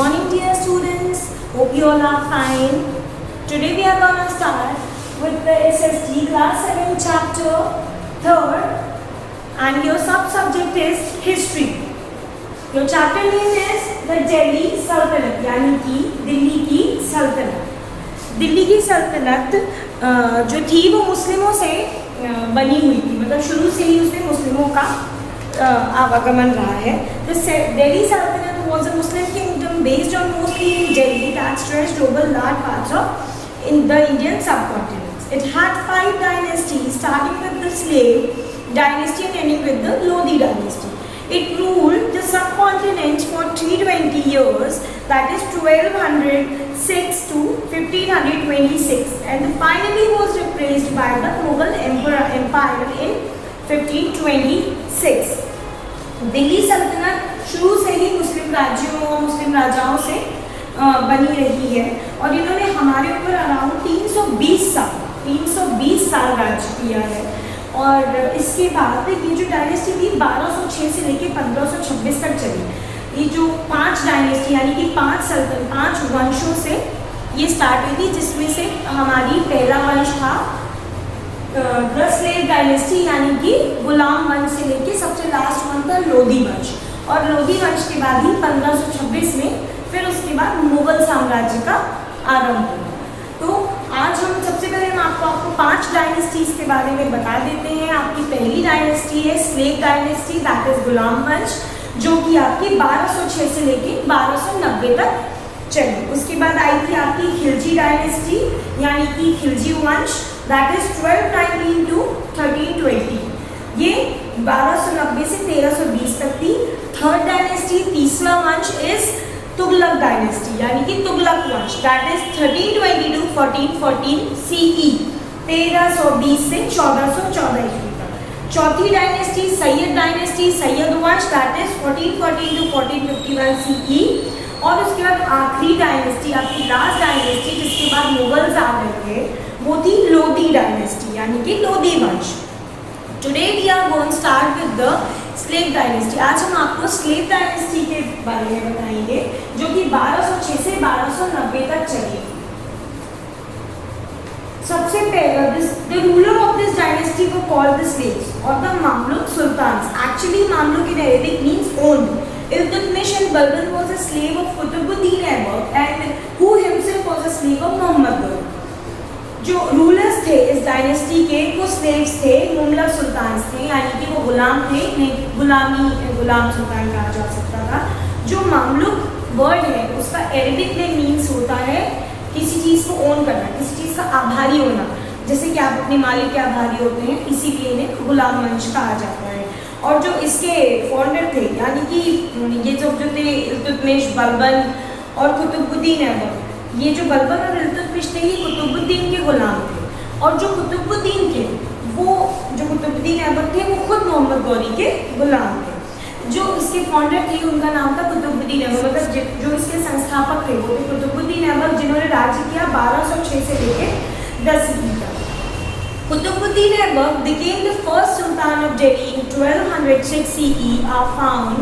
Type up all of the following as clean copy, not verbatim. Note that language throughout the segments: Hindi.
morning, dear students. Hope you all are fine. Today we are going to start with the SST class 7 chapter 3rd, and your sub-subject is history. Your chapter name is the Delhi Sultanate, यानी कि दिल्ली की सल्तनत. दिल्ली की सल्तनत जो थी वो मुस्लिमों से बनी हुई थी, मतलब शुरू से ही उसमें मुस्लिमों का आवागमन रहा है. The Delhi Sultanate was a Muslim kingdom based on mostly in Delhi that stretched over large parts of in the Indian subcontinent. It had 5 dynasties, starting with the Slave dynasty and ending with the Lodi dynasty. It ruled the subcontinent for 320 years, that is 1206 to 1526, and finally was replaced by the Mughal Empire in 1526. Delhi सल्तनत शुरू से ही मुस्लिम राज्यों और मुस्लिम राजाओं से बनी रही है, और इन्होंने हमारे ऊपर अराउंड 320 साल राज्य किया है. और इसके बाद ये जो डायनेस्टी थी 1206 से लेके 1526 तक चली. ये जो 5 डायनेस्टी यानी कि 5 वंशों से ये स्टार्ट हुई थी, जिसमें से हमारी पहला वंश था द स्लेव डायनेस्टी यानी कि गुलाम वंश से लेके सबसे लास्ट वंश था लोधी वंश. और लोधी वंश के बाद ही 1526 में फिर उसके बाद मुगल साम्राज्य का आरंभ हुआ. तो आज हम सबसे पहले हम आपको 5 डायनेस्टीज के बारे में बता देते हैं. आपकी पहली डायनेस्टी है स्लेव डायनेस्टी, दैट इज गुलाम वंश, जो कि आपकी 1206 से लेके 1290 तक चली. उसके बाद आई थी आपकी खिलजी डायनेस्टी यानी कि खिलजी वंश, दैट इज 1219 टू 1320. ये 1290 से 1320 तक थी. थर्ड डायनेस्टी, तीसरा वंश इज तुगलक डायनेस्टी यानी कि तुगलक वंश, दैट इज 1320 टू 1414 CE, 1320 से 1414 ईस्वी तक. चौथी डायनेस्टी सैयद डायनेस्टी, सैयद वंश, दैट इज 1414 टू 1451 CE. और उसके बाद आखिरी डायनेस्टी, आपकी लास्ट डायनेस्टी जिसके बाद मुगल्स आ गए थे, वो थी लोधी डायनेस्टी यानी कि लोधी वंश. Today we are going start with the slave dynasty. आज हम आपको स्लेव डायनेस्टी के बारे में बताएंगे, जो कि 1206 से 1290 तक चली. सबसे पहले the ruler of this dynasty were called the slaves और the Mamluk sultans. Actually Mamluk in Arabic means owned. Iltutmish and Balban was a slave of Qutbuddin Aibak and who himself was a slave of Muhammad Ghori. जो रूलर्स थे इस डायनेस्टी के वो स्लेव्स थे, मुमलक सुल्तान्स थे, यानी कि वो गुलाम थे. गुलाम सुल्तान कहा जा सकता था. जो मामलुक वर्ड है उसका अरेबिक में मीन्स होता है किसी चीज़ को ओन करना, किसी चीज़ का आभारी होना. जैसे कि आप अपने मालिक के आभारी होते हैं, इसीलिए इन्हें गुलाम वंश कहा जाता है. और जो इसके फाउंडर थे यानी कि ये जो थे इल्तुतमिश, बलबन और कुतुबुद्दीन ऐबक, ये जो बलबन और इल्तुतमिश थे ये कुतुबुद्दीन के गुलाम थे. और जो कुतुबुद्दीन थे वो जो कुतुबुद्दीन ऐबक थे वो खुद मोहम्मद गौरी के गुलाम थे. जो इसके फाउंडर थे उनका नाम था कुतुबुद्दीन ऐबक, मतलब जो इसके संस्थापक थे वो थे कुतुबुद्दीन ऐबक, जिन्होंने राज्य किया 1206 से लेकर 10 तक. Qutbuddin Aibak became the first Sultan of Delhi in 1206 CE. Are found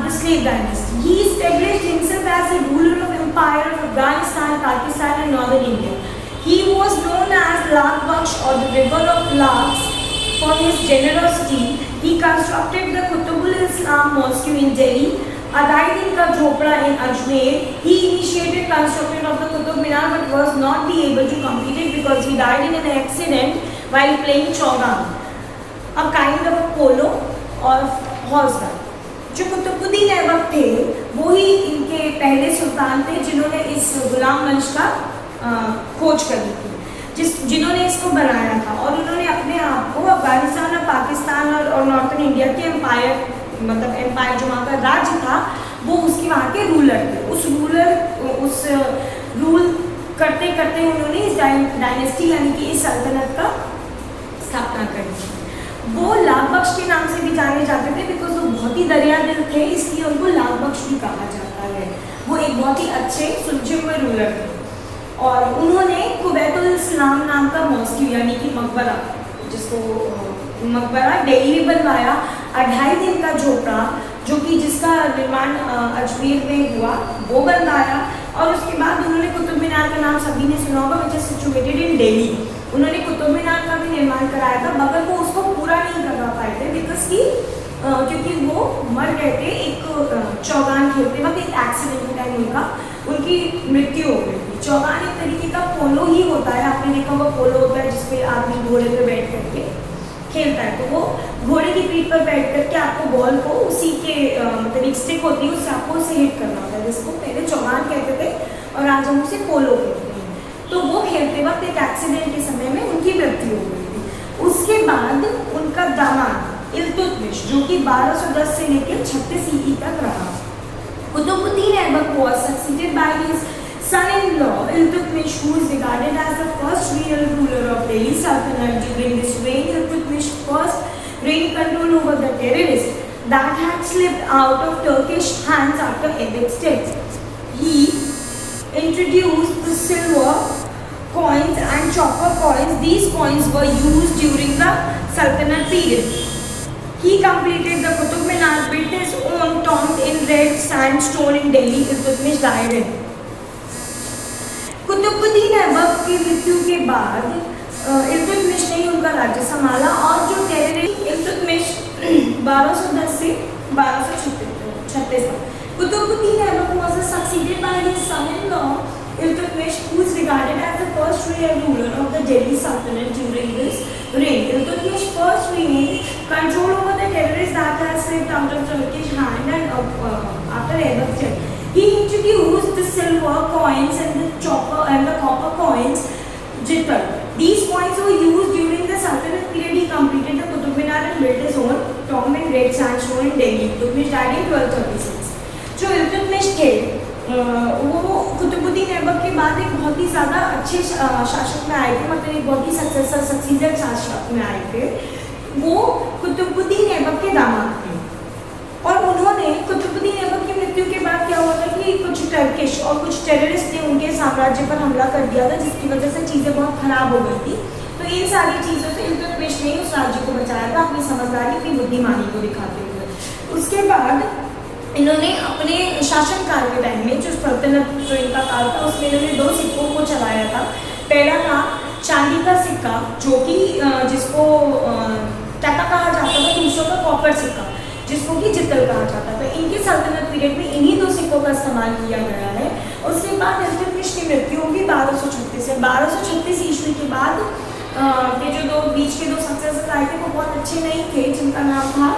the slave dynasty. He established himself as the ruler of empire of Afghanistan, Pakistan, and northern India. He was known as Lakh Baksh or the river of lakhs for his generosity. He constructed the Qutbul Islam Mosque in Delhi, Adai-Din Ka Jhopra in Ajmer. He initiated construction of the Qutub Minar but was not be able to complete it because he died in an accident while playing Chowgang, a kind of a polo or horseback. जो कुतुबुद्दीन ऐबक थे वो ही इनके पहले सुल्तान थे जिन्होंने इस गुलाम वंश का खोज करी थी, जिन्होंने इसको बनाया था. और उन्होंने अपने आप को अफगानिस्तान और पाकिस्तान और नॉर्थन इंडिया के एम्पायर, मतलब एम्पायर जो वहाँ का राज्य था वो उसके वहाँ के रूलर थे. उस रूल करते करते उन्होंने इस डायनेस्टी यानी कि इस सल्तनत का स्थापना करी. वो लाख बख्श के नाम से भी जाने जाते थे बिकॉज वो बहुत ही दरिया दिल थे, इसलिए उनको लाख बख्श भी कहा जाता है. वो एक बहुत ही अच्छे सुलझे हुए रूलर थे. और उन्होंने कुबैतुल इस्लाम नाम का मॉस्क यानी कि मकबरा, जिसको मकबरा दिल्ली में बनवाया. 2.5 दिन का झोपड़ा जो कि जिसका निर्माण अजमेर में हुआ, वो बनवाया। और उसके बाद उन्होंने कुतुब मीनार का नाम सभी ने सुना होगा, which is situated in Delhi. उन्होंने कुतुब मीनार का भी निर्माण कराया था, मगर वो उसको पूरा नहीं करवा पाए थे बिकॉज की क्योंकि वो मर गए थे एक चौगान खेलते वक्त, एक एक्सीडेंट के टाइम उनकी मृत्यु हो गई थी। चौगान एक तरीके का पोलो ही होता है, आपने देखा होगा पोलो होता है जिसपे आदमी घोड़े पे बैठ करके खेलता है, तो वो घोड़े की पीठ पर बैठ करके आपको बॉल को उसी के मतलब एक स्टिक होती है उससे आपको उसे हिट करना होता है, जिसको पहले चौगान कहते थे और आज हम उसे पोलो कहते हैं। तो वो खेलते वक्त एक एक्सीडेंट के समय में उनकी मृत्यु हो गई थी। उसके बाद उनका दामाद इल्तुतमिश, जो कि 1210 से लेकर 36 ईस्वी तक रहा, Qutubuddin Aibak was succeeded by his son-in-law Iltutmish, who is regarded as the first real ruler of Delhi Sultanate. During this reign, Iltutmish first reigned control over the terrorists that had slipped out of Turkish hands after Aybak's death. He introduced the silver coins and copper coins. These coins were used during the Sultanate period. He completed the Qutub Minar, built his own tomb in red sandstone in Delhi. Iltutmish died in. Qutubuddin Aibak की मृत्यु के बाद इल्तुतमिश ने ही उनका राज्य संभाला और जो टेररिस्ट इल्तुतमिश 1210 से 1236 तक। Qutubuddin Aibak was succeeded by his son-in-law Iltutmish, who is regarded as the first real ruler of the Delhi Sultanate during this reign. Iltutmish first regained control over the terrorists that had slipped out of Turkish hand and after Aybak's death. He introduced the silver coins and the copper coins. Jittal. These coins were used during the Sultanate period. He completed the Qutub Minar and built his own tomb in red sandstone in Delhi. Iltutmish died in 1236. जो इल्तुतमिश थे वो कुतुबुद्दीन ऐबक के बाद एक बहुत ही ज़्यादा अच्छे शासक में आए थे, मतलब एक बहुत ही सक्सीडर शासक में आए थे। वो कुतुबुद्दीन ऐबक के दामाद थे और उन्होंने कुतुबुद्दीन ऐबक की मृत्यु के बाद क्या हुआ था कि कुछ टर्किश और कुछ टेररिस्ट ने उनके साम्राज्य पर हमला कर दिया था, जिसकी वजह से चीज़ें बहुत खराब हो गई थी। तो इन सारी चीज़ों से इल्तुतमिश ने उस राज्य को बचाया था अपनी समझदारी, अपनी बुद्धिमानी को दिखाते हुए। उसके बाद इन्होंने अपने शासनकाल के टाइम में जो सल्तनत जो इनका काल था उसमें इन्होंने 2 सिक्कों को चलाया था। पहला था चांदी का सिक्का जो कि जिसको टका कहा जाता था, दूसरों का कॉपर सिक्का जिसको कि जितल कहा जाता था। इनके सल्तनत पीरियड में इन्हीं 2 सिक्कों का इस्तेमाल किया गया है। उसके बाद इल्तुतमिश की मृत्यु होगी 1236 से। 1236 ईस्वी के बाद के जो बीच के 2 सक्सेसर आए थे वो बहुत अच्छे नहीं थे, जिनका नाम था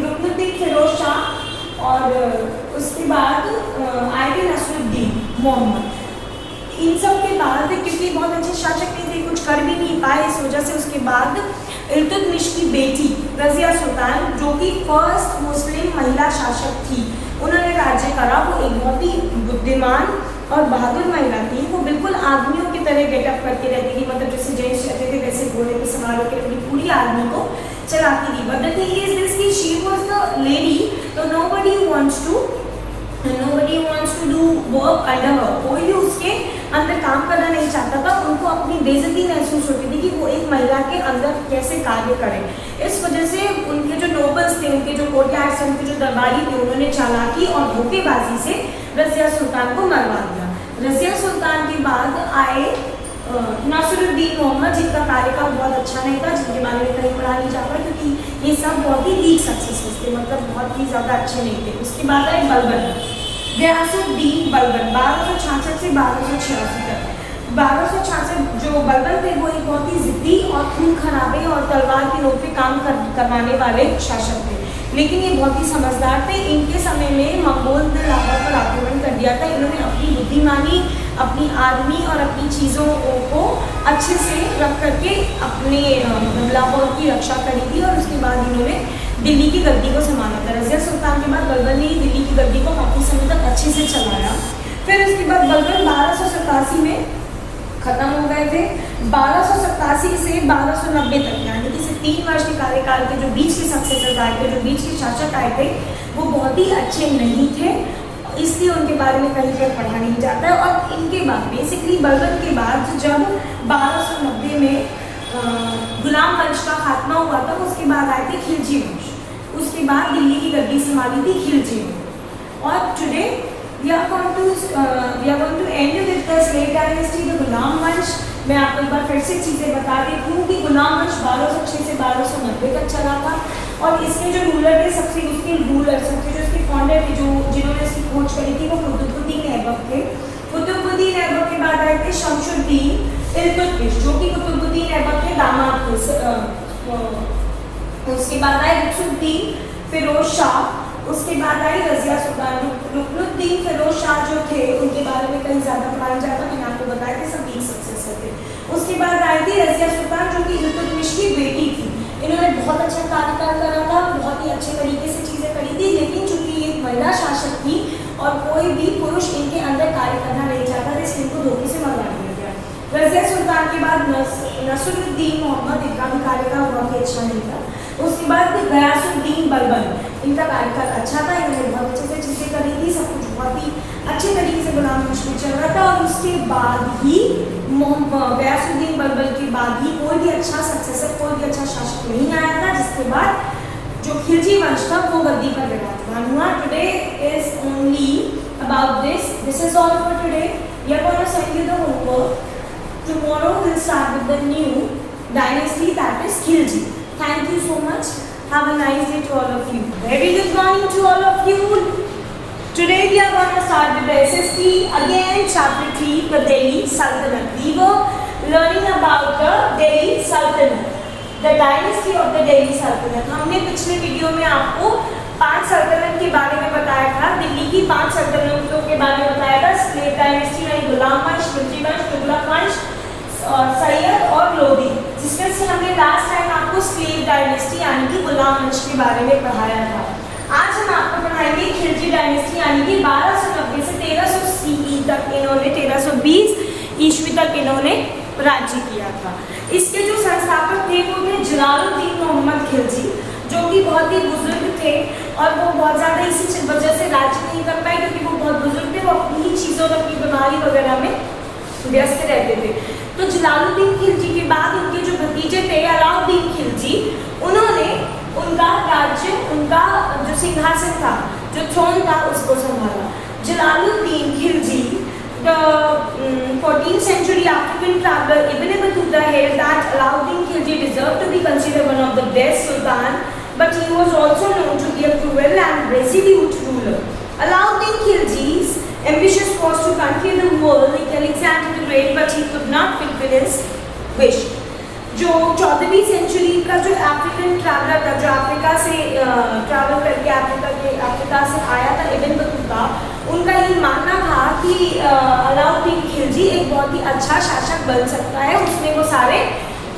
रुकनुद्दीन फिरोज शाह और उसके बाद आए थे नसरुद्दीन मोहम्मद। इन सब के बाद क्योंकि बहुत अच्छे शासक नहीं थे, कुछ कर भी नहीं पाए, इस वजह से उसके बाद इल्तुतमिश की बेटी रज़िया सुल्तान, जो कि फर्स्ट मुस्लिम महिला शासक थी, उन्होंने राज्य करा। वो एक बहुत ही बुद्धिमान और बहादुर महिला थी। वो बिल्कुल आदमियों की तरह गेटअप करके रहती थी, मतलब जैसे जेंट्स रहते थे वैसे घोड़े पे सवार होकर अपनी पूरी आर्मी को चलाती थी। But the thing is this कि शी वाज द लेडी, तो nobody wants to do work under her। कोई भी उसके अंदर काम करना नहीं चाहता था। उनको अपनी बेइज्जती महसूस होती थी कि वो एक महिला के अंदर कैसे कार्य करें। इस वजह से उनके जो नोबल्स थे, उनके जो कोर्टयार्ड्स थे, उनके जो दरबारी थे, उन्होंने चालाकी और धोखेबाजी से रज़िया सुल्तान को मरवा दिया। रज़िया सुल्तान के बाद आए नासिरुद्दीन मोहम्मद, जिनका कार्यकाल बहुत अच्छा नहीं था, जिनके बारे में कहीं पढ़ा नहीं जाता क्योंकि ये सब बहुत ही वीक सक्सेसफुल थे, मतलब बहुत ही ज़्यादा अच्छे नहीं थे। उसके बाद आए बलबन, गयासुद्दीन बलबन 1266 से 1286 तक। 1266 जो बलबन थे वो एक बहुत ही ज़िद्दी और खून खराबे और तलवार की नोक पे काम करवाने वाले शासक थे, लेकिन ये बहुत ही समझदार थे। इनके समय में मंगोल ने लाहौर पर आक्रमण कर दिया था। इन्होंने अपनी बुद्धिमानी, अपनी आर्मी और अपनी चीज़ों को अच्छे से रख करके अपने लाहौर की रक्षा करी थी और उसके बाद इन्होंने दिल्ली की गद्दी को संभाला था। रज़िया सुल्तान के बाद बलबन ने दिल्ली की गद्दी को काफ़ी समय तक अच्छे से चलाया। फिर उसके बाद बलबन 1287 में ख़त्म हो गए थे। 1287 से 1290 तक, यानी कि सिर्फ 3 वर्ष के कार्यकाल के जो बीच के सक्सेसर आए थे, जो बीच के शासक आए थे, वो बहुत ही अच्छे नहीं थे, इसलिए उनके बारे में कहीं पर पढ़ा नहीं जाता है। और इनके बाद बेसिकली बलबन के बाद जब 1290 में गुलाम वंश का खात्मा हुआ उसके बाद आए थे खिलजी वंश, उसके बाद दिल्ली की गद्दी संभाली थी खिलजी ने। और today we are going to end with the slave dynasty, the गुलाम वंश। मैं आपको एक बार फिर से चीज़ें बता देती हूँ कि गुलाम वंश 1206 से 1290 तक चला था और इसके जो रूलर थे, सबसे उसके जो इसके फाउंडर थे, जो जिन्होंने इसकी खोज करी थी, वो कुतुबुद्दीन ऐबक थे। कुतुबुद्दीन ऐबक के बाद आए थे शमशुद्दीन इल्तुतमिश, जो कि कुतुबुद्दीन ऐबक के दामाद थे। उसके बाद आए रुकनुद्दीन फिरोज शाह, उसके बाद आई रजिया सुल्तान। रुकनुद्दीन फिरोज शाह जो थे, उनके बारे में कहीं ज़्यादा पढ़ाया जाता, मैंने आपको बताया कि सब एक सक्सेसर थे। उसके बाद आई थी रजिया सुल्तान, जो कि इल्तुतमिश की बेटी थी। इन्होंने बहुत अच्छा कार्यकाल करा था, बहुत ही अच्छे तरीके से चीज़ें करी थी, लेकिन चूंकि ये एक महिला शासक थी और कोई भी पुरुष इनके अंदर कार्य करना नहीं चाहता था, इसलिए इनको धोखे से मरवा दिया गया। रजिया सुल्तान के बाद नसरुद्दीन मोहम्मद, इनका भी कार्यकाल बहुत ही अच्छा नहीं था। उसके बाद गयासुद्दीन बलबन, इनका कार्यकाल अच्छा था, इन्होंने बहुत अच्छे से चीज़ें करी थी, सब कुछ बहुत ही अच्छे तरीके से गुलाम वंश में चल रहा था। और उसके बाद ही गयासुद्दीन बलबन के बाद ही कोई भी अच्छा सक्सेसर, कोई भी अच्छा शासक नहीं आया था, जिसके बाद जो खिलजी वंश था वो गद्दी पर विराजमान हुआ। Today is only about this is all for today. We are going to send you the homework. Tomorrow we'll start with the new dynasty, that is Khilji. Thank you so much. Have a nice day to all of you. Very good morning to all of you. Today we are going to start with the SST again, chapter 3, the Delhi Sultanate. We were learning about the Delhi Sultanate, the dynasty of the Delhi Sultanate. हमने पिछले वीडियो में आपको 5 सल्तनत के बारे में बताया था, दिल्ली की 5 सल्तनतों के बारे में बताया था। स्लेव डायनेस्टी यानी गुलाम वंश, खिलजी वंश, तुगलक वंश, सैयद और लोधी, जिसमें से हमने लास्ट टाइम आपको स्लेव डायनेस्टी यानी कि गुलाम वंश के बारे में पढ़ाया था। आज हम आपको पढ़ाएंगे खिलजी डायनेस्टी यानी कि 1290 से 1300 CE तक इन्होंने 1320 ईस्वी तक इन्होंने राज्य किया था। इसके जो संस्थापक थे वो थे जलालुद्दीन मोहम्मद खिलजी, जो कि बहुत ही बुजुर्ग थे और वो बहुत ज़्यादा इसी वजह से राज्य नहीं कर पाए, क्योंकि वो बहुत बुजुर्ग थे, वो अपनी चीज़ों में, अपनी बीमारी वगैरह में व्यस्त रहते थे। तो जलालुद्दीन खिलजी के बाद उनके जो भतीजे थे अलाउद्दीन खिलजी, उन्होंने उनका राज्य, उनका जो सिंहासन था, जो थ्रोन था, उसको संभाला। Jalaluddin Khilji, the 14th century African traveler Ibn Battuta held that Alauddin Khilji deserved to be considered one of the best sultan, but he was also known to be a cruel and resolute ruler. Alauddin Khilji's ambitious was to conquer the world like Alexander the Great, but he could not fulfill his wish. जो 14वीं सेंचुरी का जो अफ्रीकन ट्रैवलर था, जो अफ्रीका से ट्रैवल करके अफ्रीका से आया था, इब्न बतूता, उनका ये मानना था कि अलाउद्दीन खिलजी एक बहुत ही अच्छा शासक बन सकता है, उसमें वो सारे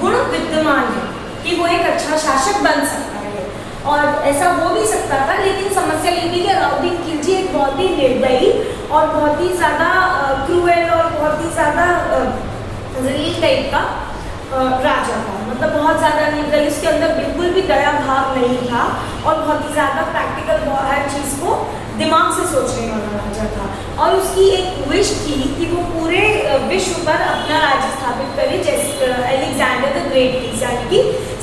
गुण विद्यमान हैं कि वो एक अच्छा शासक बन सकता है। और ऐसा हो भी सकता था, लेकिन समस्या ये थी कि अलाउद्दीन खिलजी एक बहुत ही निर्दयी और बहुत ही ज़्यादा क्रूएल और बहुत ही ज़्यादा जलील टाइप का राजा था। मतलब बहुत ज़्यादा निर्दयी, उसके अंदर बिल्कुल भी दया भाव नहीं था और बहुत ही ज़्यादा प्रैक्टिकल, हर चीज़ को दिमाग से सोचने वाला राजा था। और उसकी एक विश थी कि वो पूरे विश्व पर अपना राज्य स्थापित करे, जैसे अलेक्जेंडर द ग्रेट, यानी कि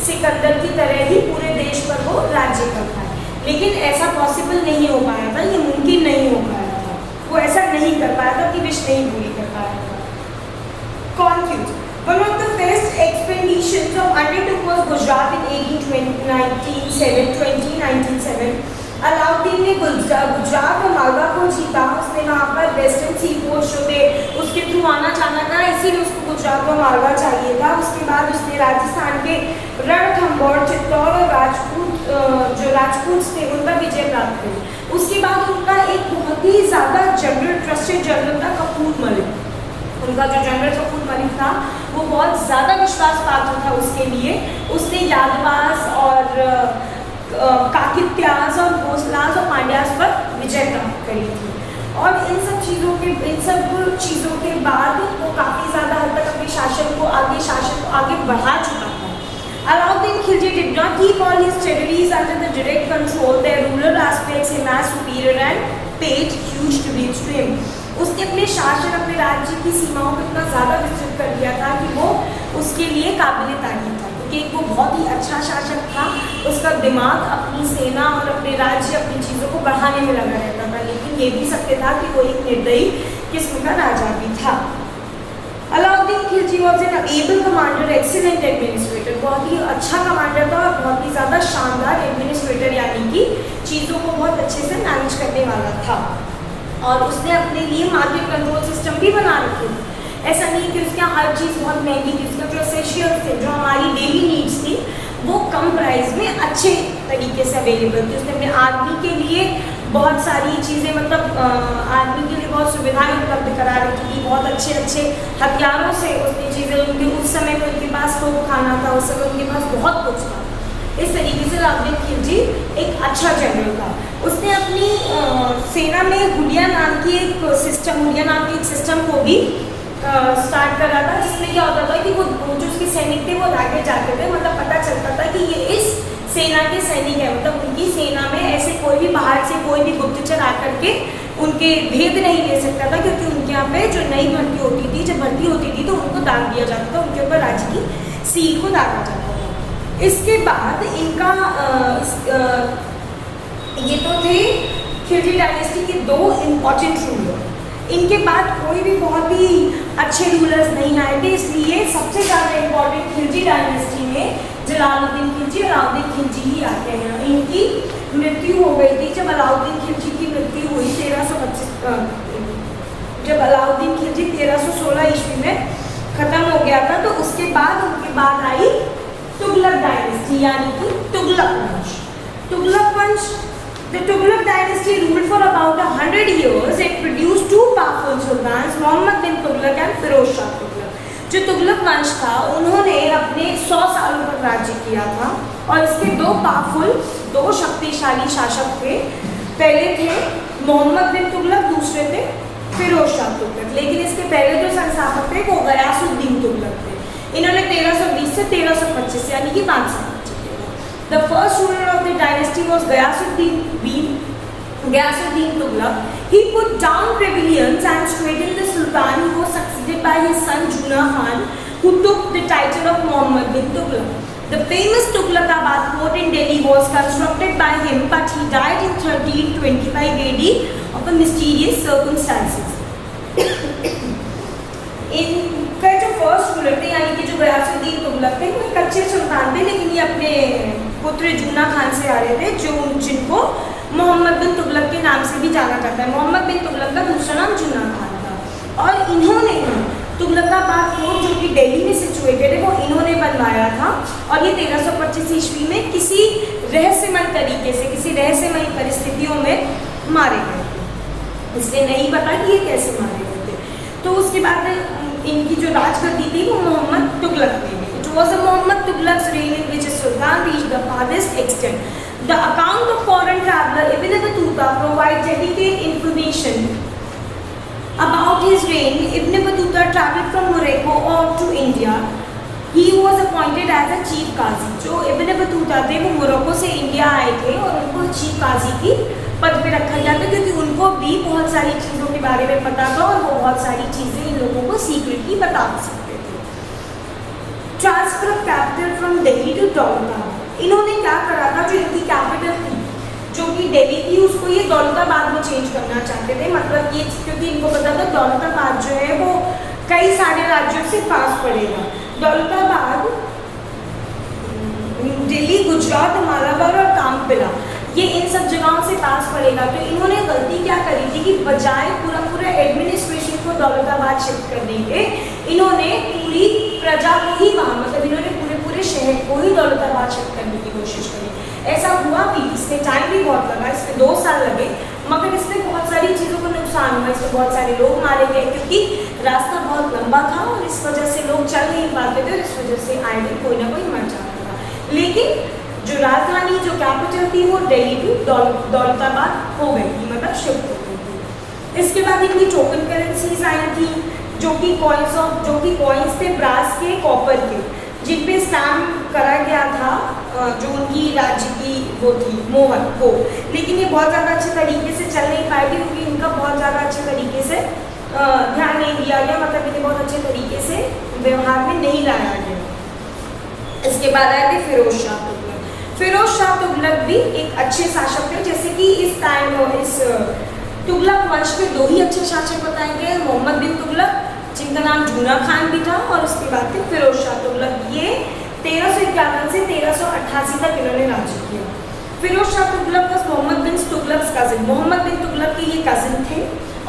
सिकंदर की तरह ही पूरे देश पर वो राज्य कर पाए। लेकिन ऐसा पॉसिबल नहीं हो पाया था, ये मुमकिन नहीं हो पाया था, वो ऐसा नहीं कर पाया था, अपनी विश नहीं पूरी कर पाया था। Confuse One of the first expeditions of undertook was Gujarat in 1907। Alauddin ने गुजरात और मालवा को जीता। उसने वहाँ पर वेस्टर्न सी पोर्ट जो थे उसके थ्रू आना चाहना था, इसीलिए उसको गुजरात और मालवा चाहिए था। उसके बाद उसने राजस्थान के रणथंभौर, चित्तौड़ और जो राजपूत थे उन पर विजय प्राप्त करी। उसके बाद उनका एक बहुत ही ज़्यादा ट्रस्टेड जनरल था कपूर मलिक। उनका जो जनरल कपूर मलिक था वो बहुत ज़्यादा विश्वास पात्र था उसके लिए। उसने यादवास और काकित्यास और भोसलास और पांड्यास पर विजय प्राप्त करी थी। और इन सब चीज़ों के बाद वो काफ़ी ज़्यादा हद तक अपने शासन को आगे बढ़ा चुका था। Alauddin Khilji did not keep all his territories under the direct control. Their rural aspects him as superior and paid huge tributes to him. उसने अपने शासन, अपने राज्य की सीमाओं को इतना ज़्यादा विस्तृत कर दिया था कि वो उसके लिए काबिल तारीफ था, क्योंकि वो बहुत ही अच्छा शासक था उसका दिमाग अपनी सेना और अपने राज्य, अपनी चीज़ों को बढ़ाने में लगा रहता था, लेकिन ये भी सत्य था कि वो एक निर्दयी किस्म का राजा भी था। Alauddin Khilji was an able commander, excellent administrator, बहुत ही अच्छा कमांडर था और बहुत ही ज़्यादा शानदार एडमिनिस्ट्रेटर, यानी कि चीज़ों को बहुत अच्छे से मैनेज करने वाला था। और उसने अपने लिए मार्केट कंट्रोल सिस्टम भी बना रखे थे। ऐसा नहीं कि उसके यहाँ हर चीज़ बहुत महंगी थी, उसका जो एसेंशियल्स थे, जो हमारी डेली नीड्स थी, वो कम प्राइस में अच्छे तरीके से अवेलेबल थी। उसने अपने आर्मी के लिए बहुत सारी चीज़ें, मतलब आर्मी के लिए बहुत सुविधाएं उपलब्ध करा रखी थी, बहुत अच्छे अच्छे हथियारों से उसने चीज़ें, उनके उस समय में उनके पास तो खाना था, उस समय उनके पास बहुत कुछ था। इस तरीके से अलाउद्दीन खिलजी एक अच्छा जनरल था। उसने अपनी सेना में हुलिया नाम की एक सिस्टम को भी स्टार्ट करा था, जिसमें क्या होता था कि वो जो उसके सैनिक थे वो आगे जाते थे, मतलब पता चलता था कि ये इस सेना के सैनिक है, मतलब उनकी सेना में ऐसे कोई भी बाहर से कोई भी गुप्तचर आकर के उनके भेद नहीं ले सकता था, क्योंकि उनके यहाँ पे जो नई भर्ती होती थी, जब भर्ती होती थी तो उनको दाग दिया जाता था, उनके ऊपर राज्य की सील को दागा जाता था। इसके बाद इनका ये तो थे खिलजी डायनेस्टी के दो इम्पॉर्टेंट रूलर। इनके बाद कोई भी बहुत ही अच्छे रूलर्स नहीं आए थे, इसलिए सबसे ज़्यादा इम्पॉर्टेंट खिलजी डायनेस्टी में जलालुद्दीन खिलजी और अलाउद्दीन खिलजी ही आते हैं। इनकी मृत्यु हो गई थी जब अलाउद्दीन खिलजी की मृत्यु हुई 1325, जब अलाउद्दीन खिलजी 1316 ईस्वी में ख़त्म हो गया था। तो उसके बाद उनके बाद आई तुगलक डायनेस्टी, यानी कि तुगलक वंश। तुगलक वंश, the Tughlaq dynasty ruled for about 100 years. It produced two powerful sultans, Muhammad bin Tughlaq and Firoz Shah Tughlaq. जो तुगलक वंश था उन्होंने अपने 100 सालों तक राज्य किया था और इसके दो पावरफुल, दो शक्तिशाली शासक थे। पहले थे मोहम्मद बिन तुगलक, दूसरे थे फिरोज शाह तुगलक। लेकिन इसके पहले जो संस्थापक थे वो गयासुद्दीन तुगलक थे। इन्होंने 1320 से 1325 यानी कि 5 साल। The first ruler of the dynasty was Gayasuddin Tughlaq. He put down rebellions and straightened the sultan, who was succeeded by his son Juna Khan, who took the title of Muhammad bin Tughlaq. The famous Tughlaqabad fort in Delhi was constructed by him, but he died in 1325 AD of a mysterious circumstances. इनका जो फर्स्ट रूलर थे, यानी कि जो गयासुद्दीन तुगलक थे, वो एक अच्छे सुल्तान थे, लेकिन ये अपने पुत्र जूना खान से आ रहे थे, जिनको मोहम्मद बिन तुगलक के नाम से भी जाना जाता है। मोहम्मद बिन तुगलक का दूसरा नाम जूना खान था। और इन्होंने तुगलकाबाद फोर्ट, जो कि दिल्ली में सिचुएटेड है, वो इन्होंने बनवाया था। और ये 1325 ईस्वी में किसी रहस्यमय तरीके से, किसी रहस्यमय परिस्थितियों में मारे गए थे। इसलिए नहीं पता कि ये कैसे मारे गए थे। तो उसके बाद इनकी जो राजगद्दी थी वो मोहम्मद तुगलक ने ली। It was a Muhammad Tughlaq's reign in which a sultan reached the farthest extent. The account of foreign traveler Ibn Battuta provides delicate information about his reign. Ibn Battuta traveled from Morocco to India. He was appointed as a chief qazi. जो Ibn Battuta थे वो मोरक्को से इंडिया आए थे और उनको चीफ काजी की पद पे रखा गया था, क्योंकि उनको भी बहुत सारी चीज़ों के बारे में पता था और वो बहुत सारी चीज़ें इन लोगों को सीक्रेटली बता सकते थे। Transfer of capital from Delhi to Daulatabad. इन्होंने क्या करा था, जो इनकी कैपिटल थी, जो कि दिल्ली थी, उसको ये दौलताबाद में चेंज करना चाहते थे। मतलब ये, क्योंकि इनको पता था दौलताबाद जो है वो कई सारे राज्यों से पास पड़ेगा। दौलताबाद दिल्ली, गुजरात, मालाबार और कामपिला, ये इन सब जगहों से पास पड़ेगा। तो इन्होंने गलती क्या करी थी कि बजाय पूरा एडमिनिस्ट्रेशन को दौलताबाद शिफ्ट करने के, इन्होंने पूरी प्रजा को ही वहाँ, मतलब इन्होंने पूरे शहर को ही दौलताबाद शिफ्ट करने की कोशिश करी। ऐसा हुआ भी, इसमें टाइम भी बहुत लगा, इसमें 2 साल लगे, मगर इसमें बहुत सारी चीज़ों को नुकसान हुआ। इसमें बहुत सारे लोग मारे गए, क्योंकि रास्ता बहुत लंबा था और इस वजह से लोग चल नहीं पाते थे और इस वजह से आए दिन कोई ना कोई मर जाता था। लेकिन जो राजधानी, जो कैपिटल थी, वो दिल्ली टू दौलताबाद हो गई थी, मतलब शिफ्ट हो गई थी। इसके बाद इनकी टोकन करेंसीज आई थी, जो कि कॉइन्स थे ब्रास के, कॉपर के, जिन पे स्टैम्प करा गया था जो उनकी राज्य की वो थी मोहर वो। लेकिन ये बहुत ज़्यादा अच्छे तरीके से चल नहीं पाई थी, क्योंकि इनका बहुत ज़्यादा अच्छे तरीके से ध्यान नहीं दिया गया, मतलब इन्हें बहुत अच्छे तरीके से व्यवहार में नहीं लाया गया। इसके बाद आए थे फिरोज शाह तुगलक। फिरोज शाह तुगलक भी एक अच्छे शासक थे, जैसे कि इस तुगलक वंश में दो ही अच्छे शासक बताए गए, मोहम्मद बिन तुगलक जिनका नाम जूना खान भी था, और उसके बाद थे फिरोज शाह तुगलक। ये 1351 से 1388 तक इन्होंने राज्य किया। फिरोज शाह तुगलक was मोहम्मद बिन तुगलक कजिन, मोहम्मद बिन तुगलक के ये कजिन थे,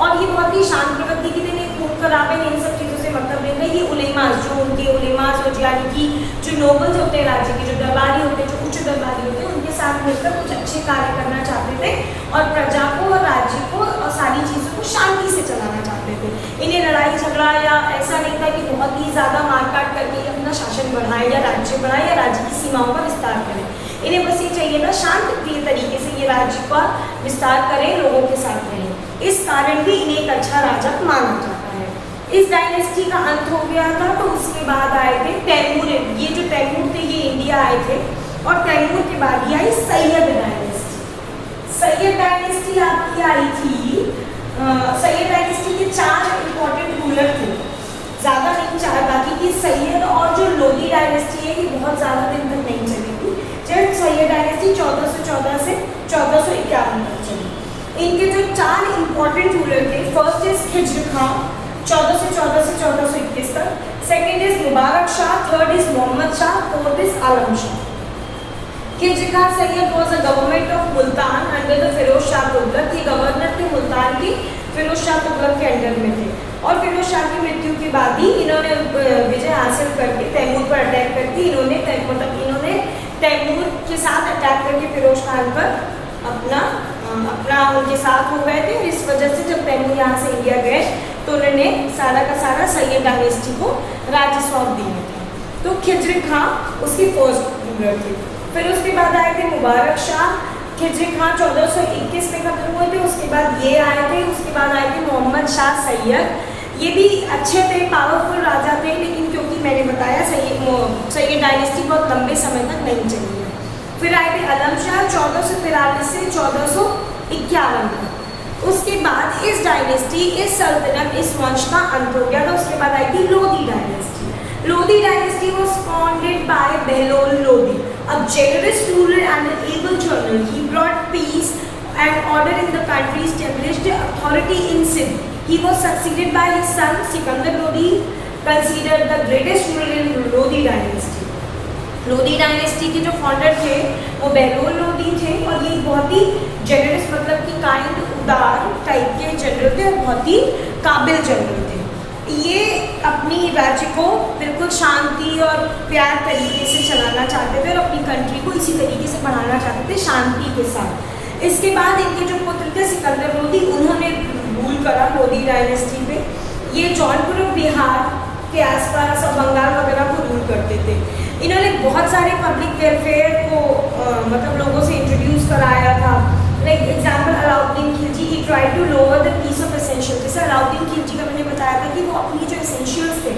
और ये बहुत ही शांत प्रवृत्ति के थे, खून खराबे इन सब चीज़ों से मतलब लेंगे। ये उलेमास जो उनके उलेमास हो, यानी कि जो नोबल्स होते हैं राज्य के, जो दरबारी होते हैं, जो उच्च दरबारी होते हैं, उनके साथ मिलकर कुछ अच्छे कार्य करना चाहते थे और प्रजा को और राज्य को और सारी चीज़ों को शांति से चलाना चाहते थे। इन्हें लड़ाई झगड़ा या ऐसा नहीं था कि बहुत ही ज़्यादा मारकाट करके अपना शासन बढ़ाए या राज्य की सीमाओं का विस्तार करें। इन्हें बस ये चाहिए था शांत प्रिय तरीके से ये राज्य का विस्तार करें, लोगों के साथ रहें। इस कारण भी इन्हें एक अच्छा राजा माना जाता है। इस डायनेस्टी का अंत हो गया था, तो उसके बाद आए थे तैमूर। ये जो तैमूर थे ये इंडिया आए थे, और तैमूर के बाद ये आई सैयद डायनेस्टी। सैयद डायनेस्टी आपकी आई थी, सैयद डायनेस्टी के 4 इंपॉर्टेंट रूलर थे, ज़्यादा नहीं, 4, बाकी की सैयद और जो लोधी डायनेस्टी है ये बहुत ज़्यादा दिन तक नहीं चलेगी। जब सैयद डायनेस्टी 1414 से 1451 तक चली। इनके जो 4 इंपॉर्टेंट रूलर थे, फर्स्ट इज खिज्र खां 1414 से 1421 तक, second is Mubarak Shah, third is Muhammad Shah, fourth is Alam Shah. Khizr Khan Sayyid was a government of Multan under the Firoz Shah Tughlaq. ये गवर्नर थे मुल्तान के, फिरोज शाह तुगलक के अंडर में थे, और फिरोज शाह की मृत्यु के बाद ही इन्होंने विजय हासिल करके तैमूर पर अटैक करके इन्होंने तैमूर के साथ अटैक करके फिरोज खान पर अपना उनके साथ हो गए थे। इस वजह से जब तैमूर यहाँ से इंडिया गए तो उन्होंने सारा का सारा सैयद डायनेस्टी को राज्य सौंप दिया था। तो खिज्र खां उसकी फर्स्ट रूलर थे। फिर उसके बाद आए थे मुबारक शाह। खिज्र खां 1421 में खत्म हुए थे, उसके बाद ये आए थे, उसके बाद आए थे मोहम्मद शाह सैयद। ये भी अच्छे थे, पावरफुल राजा थे, लेकिन क्योंकि मैंने बताया सैयद डायनेस्टी बहुत लंबे समय तक नहीं चली है। फिर आए थे आलम शाह 1443 से 1451 तक। उसके बाद इस डायनेस्टी, इस सल्तनत, इस वंश का अंत हो गया था। उसके बाद आई थी Lodhi dynasty. Lodhi dynasty was founded by Behlol Lodi, a generous ruler and an able general. He brought peace and order in the country, established authority in Sindh. He was succeeded by his son Sikandar Lodi, considered the greatest ruler in Lodi dynasty. Lodhi dynasty के जो फाउंडर थे वो बेहलोल लोधी थे, और ये बहुत ही जेनरस, मतलब कि काइंड, उदार टाइप के जनरल थे और बहुत ही काबिल जनरल थे। ये अपनी राज्य को बिल्कुल शांति और प्यार तरीके से चलाना चाहते थे और अपनी कंट्री को इसी तरीके से बढ़ाना चाहते थे, शांति के साथ। इसके बाद इनके जो पुत्र थे सिकंदर लोधी, उन्होंने रूल करा लोधी डायनेस्टी पे। ये जौनपुर और बिहार के आसपास और बंगाल वगैरह को रूल करते थे। इन्होंने बहुत सारे पब्लिक वेलफेयर को मतलब लोगों से इंट्रोड्यूस कराया था। Like example Alauddin Khilji, he try to lower the piece of essential. जैसे अलाउद्दीन खिलजी का मैंने बताया था कि वो अपनी जो एसेंशियल्स थे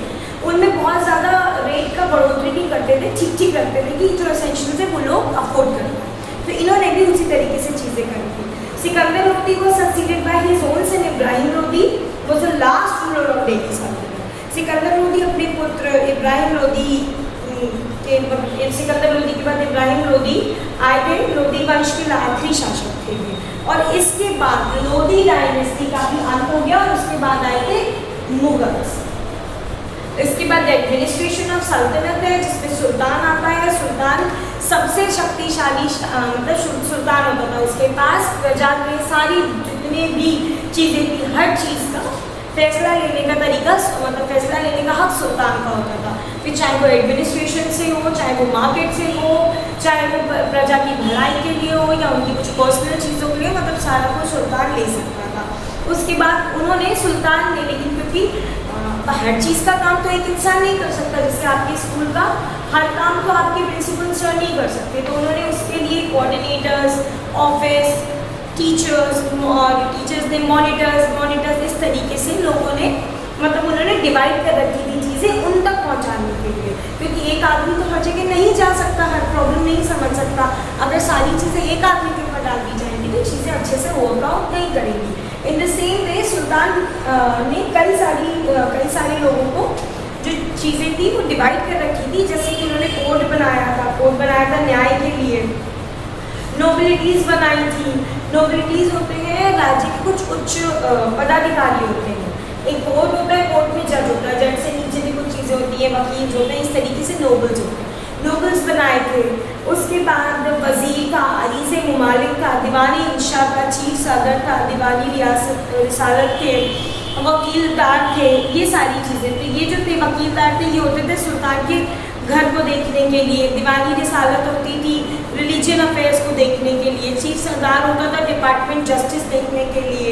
उनमें बहुत ज़्यादा रेट का बढ़ोतरी नहीं करते थे, ठीक ठीक रखते थे कि जो एसेंशियल्स है वो लोग अफोर्ड कर पाए। तो इन्होंने भी उसी तरीके से चीज़ें करी थी। Sikandar Lodhi was succeeded by his own son Ibrahim Lodhi, was the last ruler of Delhi Sultanate। Sikandar Lodhi अपने पुत्र इब्राहिम लोधी सिकंदर लोधी के बाद इब्राहिम लोधी आए थे। लोधी वंश के आखिरी शासक थे ये, और इसके बाद लोधी डायनेस्टी का भी अंत हो गया, और उसके बाद आए थे मुगल्स। इसके बाद एडमिनिस्ट्रेशन ऑफ सल्तनत है, जिसमें सुल्तान आता है। सुल्तान सबसे शक्तिशाली मतलब सुल्तान होता था, उसके पास प्रजा के सारी जितने भी चीज़ें थी, हर चीज़ का फैसला लेने का तरीका, मतलब फैसला लेने का हक सुल्तान का होता था। फिर चाहे वो एडमिनिस्ट्रेशन से हो, चाहे वो मार्केट से हो, चाहे वो प्रजा की भलाई के लिए हो या उनकी कुछ पर्सनल चीज़ों के लिए, मतलब सारा कुछ सुल्तान ले सकता था। उसके बाद उन्होंने सुल्तान ने, लेकिन क्योंकि हर चीज़ का काम तो एक इंसान नहीं कर सकता, जैसे आपके स्कूल का हर काम तो आपके प्रिंसिपल सर नहीं कर सकते, तो उन्होंने उसके लिए कोऑर्डिनेटर्स, ऑफिस, टीचर्स ने मॉनिटर्स इस तरीके से लोगों ने, मतलब उन्होंने डिवाइड कर रखी थी चीज़ें उन तक पहुंचाने के लिए, क्योंकि एक आदमी तो हर जगह नहीं जा सकता, हर प्रॉब्लम नहीं समझ सकता। अगर सारी चीज़ें एक आदमी के ऊपर डाल दी जाएंगी तो चीज़ें अच्छे से वर्कआउट नहीं करेंगी। इन द सेम वे सुल्तान ने कई सारे लोगों को जो चीज़ें थी वो डिवाइड कर रखी थी। जैसे कि उन्होंने कोड बनाया था न्याय के लिए। नोबिलिटीज़ बनाई थी। नोबिलिटीज़ होते हैं राज्य के कुछ उच्च पदाधिकारी होते हैं। एक कोर्ट होता है, कोर्ट में जज होता है, जज से नीचे भी कुछ चीज़ें होती हैं, वकील होते हैं, इस तरीके से नोबल्स होते हैं। नोबल्स बनाए थे। उसके बाद वजीर था, अरीज़ मुमालिक था, दीवानी इंशा था, चीफ सदर था, दीवानी रिसालत थे, वकीलदार थे, ये सारी चीज़ें। तो ये जो थे वकीलदार थे, ये होते थे सुल्तान के घर को देखने के लिए। दीवानी रिसालत होती थी रिलीजियन अफेयर्स को देखने के लिए। चीफ सरदार होता था डिपार्टमेंट जस्टिस देखने के लिए।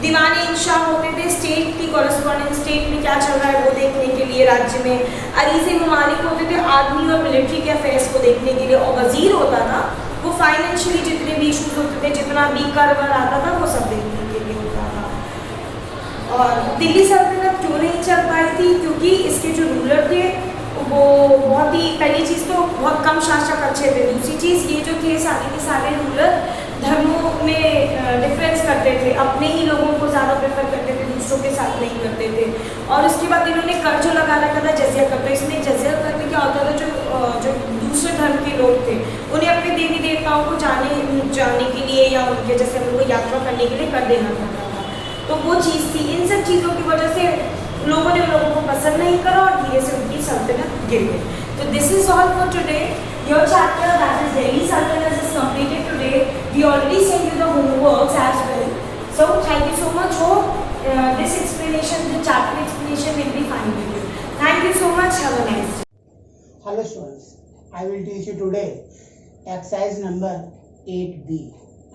दीवाने इंशा होते थे स्टेट की कॉरेस्पॉन्डेंस, स्टेट में क्या चल रहा है वो देखने के लिए राज्य में। अरीज़ ममालिक होते थे आर्मी और मिलिट्री के अफेयर्स को देखने के लिए। और वजीर होता था वो फाइनेंशियली जितने भी इशूज होते थे, जितना भी कर वर आता था वो सब देखने के लिए होता था। और दिल्ली सल्तनत क्यों नहीं चल पाई थी? क्योंकि इसके जो रूलर थे वो बहुत ही, पहली चीज़ तो बहुत कम शासक अच्छे थे। दूसरी चीज़ ये जो थे सारे के सारे रूलर धर्मों में डिफरेंस करते थे, अपने ही लोगों को ज़्यादा प्रेफर करते थे, दूसरों के साथ नहीं करते थे। और उसके बाद इन्होंने कर जो लगा रखा था जजिया कर। तो इसमें जजिया कर में क्या होता था, जो दूसरे धर्म के लोग थे उन्हें अपने देवी देवताओं को जाने के लिए या उनके जैसे हम लोग को यात्रा करने के लिए कर देना पड़ता था। तो वो चीज़ थी। इन सब चीज़ों की वजह से लोगों ने लोगों को पसंद नहीं करा और धीरे से उनकी सल्तनत गिर गई। तो this is all for today. Your chapter, that is Delhi Sultanate, is completed today. We already sent you the homeworks as well. So thank you so much. Hope this explanation, the chapter explanation, will be fine with you. Thank you so much. Have a nice day. Hello students, I will teach you today exercise number 8B.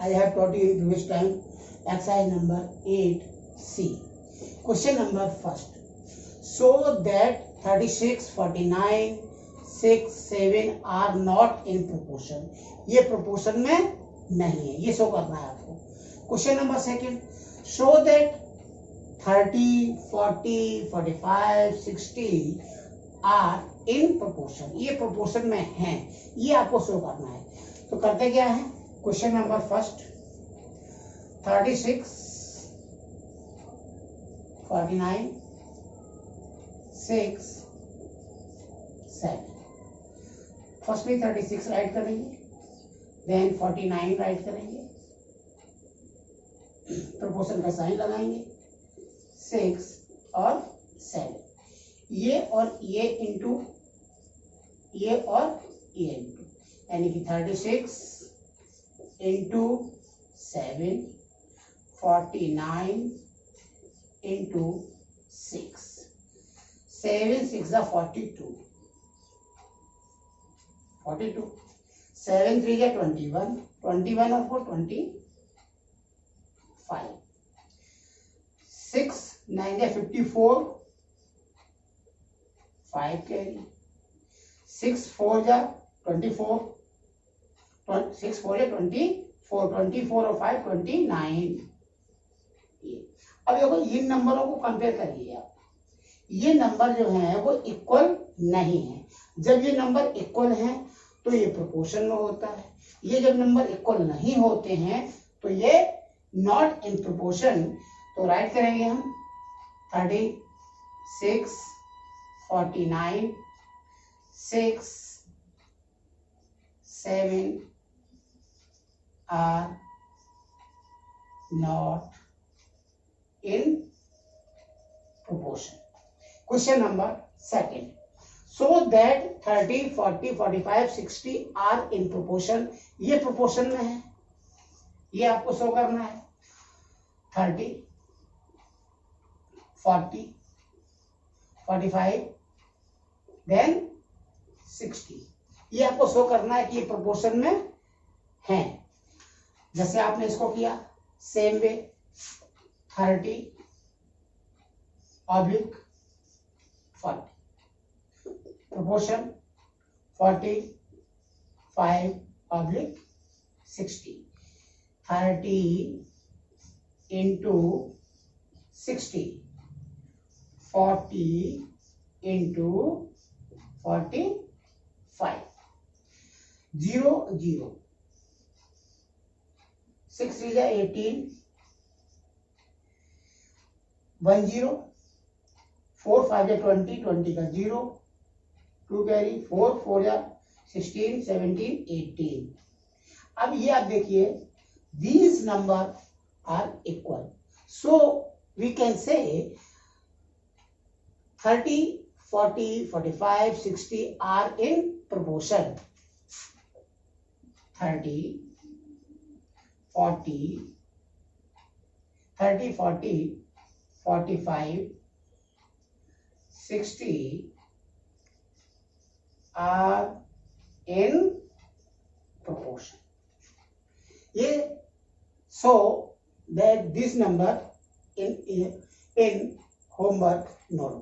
I have taught you previous time exercise number 8C. Question number first. So that 36, 49, 6, 7 are not in proportion. ये प्रोपोर्शन में नहीं है, ये शो करना है आपको। Question number second, show that 30, 40, 45, 60 are in proportion. ये प्रोपोर्शन में हैं, ये आपको शो करना है। तो करते क्या है, question number first 36, 49, 6, 7। Firstly 36 right करेंगे, देन 49 राइट करेंगे, प्रोपोर्शन का साइन लगाएंगे, 6 और 7। ये और ये इंटू ये और ये इंटू, यानी कि 36 इंटू 7, 49 इंटू 6, 7 6 42, 42, 7 3 या 21, 21 और 4 25, 6 9 या 54, 5 कैरी, 6 4 या 24, 6 4 या 24, 24 और 5 29। अब देखो इन नंबरों को कंपेयर करिए आप। ये नंबर जो है वो इक्वल नहीं है। जब ये नंबर इक्वल हैं तो ये प्रोपोर्शन में होता है। ये जब नंबर इक्वल नहीं होते हैं तो ये नॉट इन प्रोपोर्शन। तो राइट करेंगे हम 36, 49, 6, 7 are not in proportion. Question number second, so that 30, 40, 45, 60 are in proportion. ये प्रोपोर्शन में है, ये आपको शो करना है। 30, 40, 45, देन 60, ये आपको शो करना है कि ये प्रोपोर्शन में है। जैसे आपने इसको किया same way 30 oblique 40, proportion 45 oblique 60, 30 into 60, 40 into 45, 0 0, 6 3 18, 1 0, 4 5 या 20, 20 का 0, 2 कैरी, 4 4 या 16, 17, 18। अब ये आप देखिए, these number are equal, so we can say 30, 40, 45, 60 are in proportion. 30, 40, 45, 60 are in proportion. ये so that this number in homework notebook.